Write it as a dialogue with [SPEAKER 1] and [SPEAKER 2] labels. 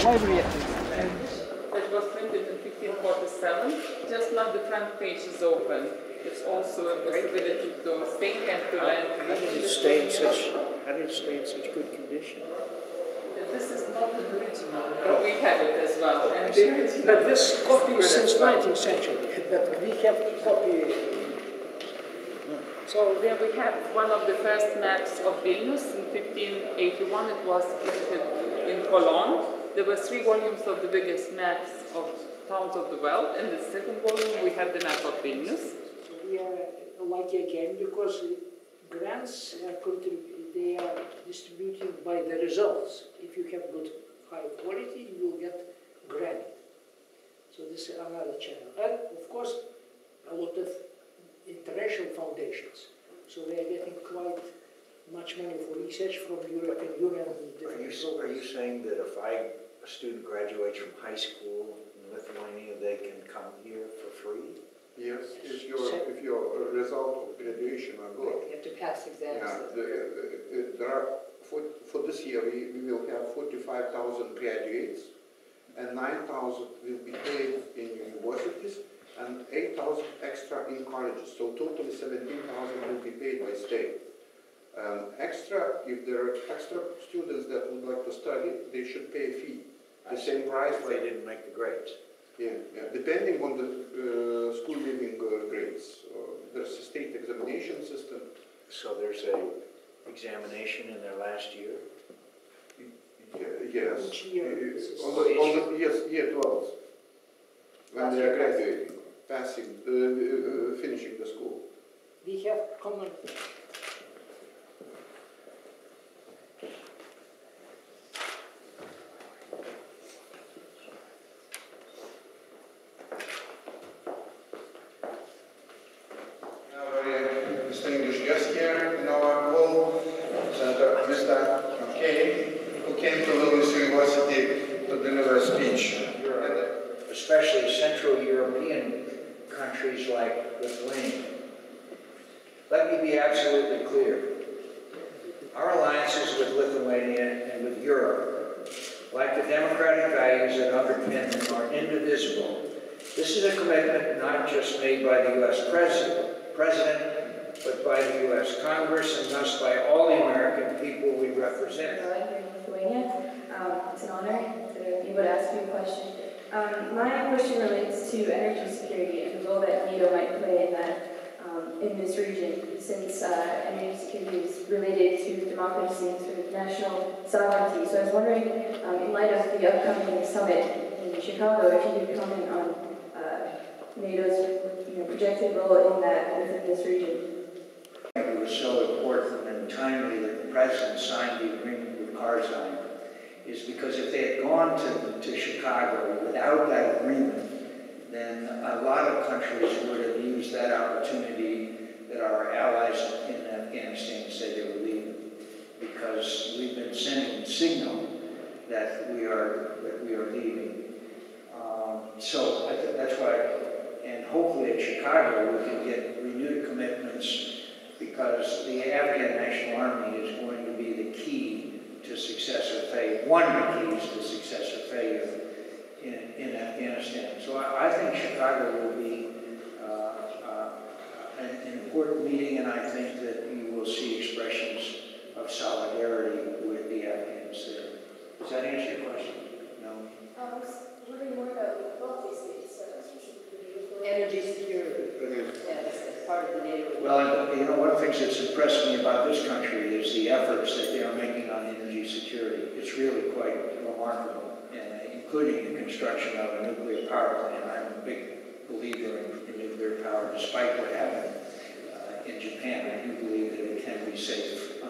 [SPEAKER 1] And it was printed in 1547. Just now the front page is open. It's also a possibility to think and to learn.
[SPEAKER 2] How did it stay in such good condition?
[SPEAKER 1] This is not an original, but we have it as well. And
[SPEAKER 2] but this copy is since 19th century, but we have copy.
[SPEAKER 1] So there we have one of the first maps of Vilnius in 1581. It was printed in Cologne. There were 3 volumes of the biggest maps of towns of the world. In the second volume, we have the map of Vilnius.
[SPEAKER 2] So we are lucky again because grants they are distributed by the results. If you have good high quality, you will get grant. So this is another channel. And of course, a lot of international foundations. So we are getting quite much money for research from European Union.
[SPEAKER 3] Are you saying that if a student graduates from high school in Lithuania, they can come here for free?
[SPEAKER 4] Yes, if your result of graduation are good.
[SPEAKER 5] You have to pass exams.
[SPEAKER 4] Yeah, there are, for this year, we will have 45,000 graduates, and 9,000 will be paid in universities, and 8,000 extra in colleges. So totally 17,000 will be paid by state. Extra, if there are extra students that would like to study, they should pay a fee. The same price.
[SPEAKER 3] If they didn't make the grades.
[SPEAKER 4] Yeah, depending on the school living grades. There's a state examination system.
[SPEAKER 3] So there's a examination in their last year?
[SPEAKER 4] Yes.
[SPEAKER 2] Each year.
[SPEAKER 4] Yes, year 12. When they are graduating, passing, finishing the school.
[SPEAKER 2] We have common.
[SPEAKER 4] Distinguished guest here in our hall, Senator Mr. McCaino, who came to Vilnius University to deliver a speech.
[SPEAKER 3] Especially Central European countries like Lithuania. Let me be absolutely clear. Our alliances with Lithuania and with Europe, like the democratic values that underpin them, are indivisible. This is a commitment not just made by the U.S. President, but by the U.S. Congress and thus by all the American people we represent.
[SPEAKER 6] Here in Lithuania. It's an honor to be able to ask you a question. My question relates to energy security and the role that NATO might play in that in this region, since energy security is related to democracy and sort of national sovereignty. So I was wondering, in light of the upcoming summit in Chicago, if you could comment on NATO's projected role in that within this region.
[SPEAKER 3] It was so important and timely that the President signed the agreement with Karzai is because if they had gone to Chicago without that agreement, then a lot of countries would have used that opportunity that our allies in Afghanistan said they were leaving, because we've been sending a signal that we are leaving. So that's why, and hopefully at Chicago we can get renewed commitments, because the Afghan National Army is going to be the key to success or failure, one of the keys to success or failure in Afghanistan. So I think Chicago will be an important meeting, and I think that you will see expressions of solidarity with the Afghans there. Does that answer your question? No?
[SPEAKER 6] I was wondering more about wealthy states,
[SPEAKER 5] Energy security. Yeah, that's part of the NATO.
[SPEAKER 3] Well, one of the things that's impressed me about this country is the efforts that they are making on energy security. It's really quite remarkable, including the construction of a nuclear power plant. I'm a big believer in nuclear power, despite what happened in Japan. I do believe that it can be safe